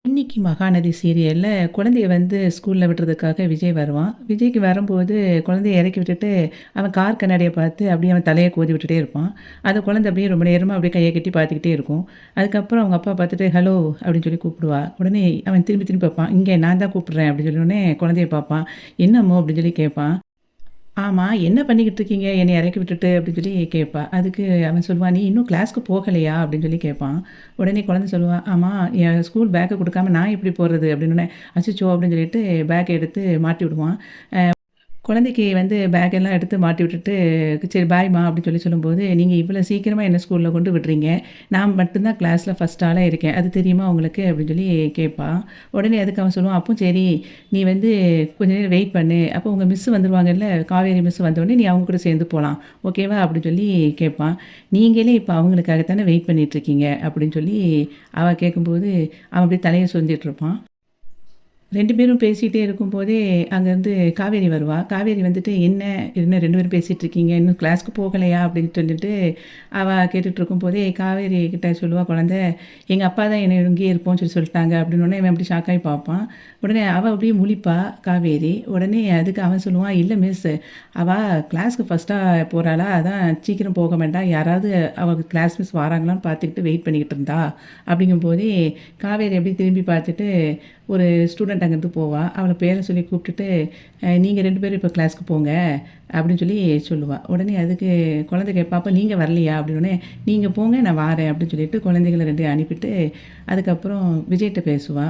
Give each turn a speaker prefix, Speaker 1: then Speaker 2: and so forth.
Speaker 1: இன்னைக்கு மகாநதி சீரியல்ல குழந்தைய வந்து ஸ்கூல்ல விடுறதுக்காக விஜய் வருவான். விஜய்க்கு வரும்போது குழந்தைய இறக்கி விட்டுட்டு, அவன் கார் கண்ணாடிய பார்த்து அப்படியே அவன் தலைய கோதி விட்டுட்டே இருப்பான். அந்த குழந்தை அப்படியே ரொம்ப நேரமா அப்படியே கைய கட்டி பார்த்துக்கிட்டே இருக்கும். அதுக்கப்புறம் அவங்க அப்பா பார்த்துட்டு, "ஹலோ" அப்படின்னு சொல்லி கூப்பிடுவா. உடனே அவன் திரும்பி திரும்பி பார்ப்பான். "இங்க நான் தான் கூப்பிடுறேன்" அப்படின்னு சொன்னோனே குழந்தைய பார்ப்பான். "என்ன அம்மு?" அப்படின்னு சொல்லி கேட்பான். ஆமா. "என்ன பண்ணிக்கிட்டு இருக்கீங்க? என்னைய இறக்கி விட்டுட்டு" அப்படின்னு சொல்லி கேட்பா. அதுக்கு அவன் சொல்லுவான், "நீ இன்னும் கிளாஸ்க்கு போகலையா?" அப்படின்னு சொல்லி கேட்பான். உடனே குழந்தை சொல்லுவா, "ஆமா, என் ஸ்கூல் பேக்க குடுக்காம நான் எப்படி போறது?" அப்படின்னோனே, "அச்சச்சோ!" அப்படின்னு சொல்லிட்டு பேக்க எடுத்து மாட்டி விடுவான். குழந்தைக்கு வந்து பேக் எல்லாம் எடுத்து மாட்டி விட்டுட்டு, "சரி பாய்மா" அப்படின்னு சொல்லி சொல்லும்போது, "நீங்க இவ்வளோ சீக்கிரமா என்ன ஸ்கூல்ல கொண்டு விடுறீங்க. நான் மட்டும் தான் கிளாஸ்ல ஃபர்ஸ்ட் ஆளா இருக்கேன். அது தெரியுமா உங்களுக்கு?" அப்படின்னு சொல்லி கேட்பா. உடனே அதுக்கு அவன் சொல்லுவான், "அப்போ சரி, நீ வந்து கொஞ்ச நேரம் வெயிட் பண்ணு. அப்போ உங்க மிஸ் வந்துருவாங்கல்ல, காவேரி மிஸ் வந்தோனே நீ அவங்க கூட சேர்ந்து போலாம். ஓகேவா?" அப்படின்னு சொல்லி கேட்பான். "நீங்களே இப்ப அவங்களுக்காக தானே வெயிட் பண்ணிட்டுருக்கீங்க" அப்படின்னு சொல்லி அவ கேட்கும்போது, அவன் அப்படியே தலைய சொரிஞ்சிட்டு இருப்பான். 2 பேரும் பேசிட்டே இருக்கும்போதே, அங்கேருந்து காவேரி வருவா. காவேரி வந்துட்டு, "என்ன 2 பேரும் பேசிட்டு இருக்கீங்க? இன்னும் கிளாஸ்க்கு போகலையா?" அப்படின்னு சொல்லிட்டு, அவ கேட்டுட்டு இருக்கும்போதே, காவேரி கிட்ட சொல்லுவா குழந்தை, "எங்க அப்பா தான் என்னைய இங்கேயே இருப்போம்னு சொல்லி சொல்லிட்டாங்க." அப்படின்னோனே, இவன் அப்படி ஷாக் ஆகி பார்ப்பான். உடனே அவ அப்படியே முழிப்பா, காவேரி. உடனே அதுக்கு அவன் சொல்லுவான், "இல்ல மிஸ், அவ கிளாஸ்க்கு ஃபர்ஸ்ட்டா போறாளா, அதான் சீக்கிரம் போக வேண்டாம். யாராவது அவ கிளாஸ் மிஸ் வராங்களான்னு பார்த்துக்கிட்டு வெயிட் பண்ணிக்கிட்டு இருந்தா." அப்படிங்கும்போதே, காவேரி அப்படியே திரும்பி பார்த்துட்டு ஒரு ஸ்டூடெண்ட் அங்கேருந்து போவா. அவள பேர சொல்லி கூப்பிட்டுட்டு, "நீங்க 2 பேரும் இப்போ கிளாஸ்க்கு போங்க" அப்படின்னு சொல்லி சொல்லுவா. உடனே அதுக்கு குழந்தை கேட்பா, "அப்ப நீங்க வரலையா?" அப்படின்னோனே, "நீங்க போங்க, நான் வாரேன்" அப்படின்னு சொல்லிட்டு குழந்தைகள 2யும் அனுப்பிட்டு, அதுக்கப்புறம் விஜய்ட்ட பேசுவா.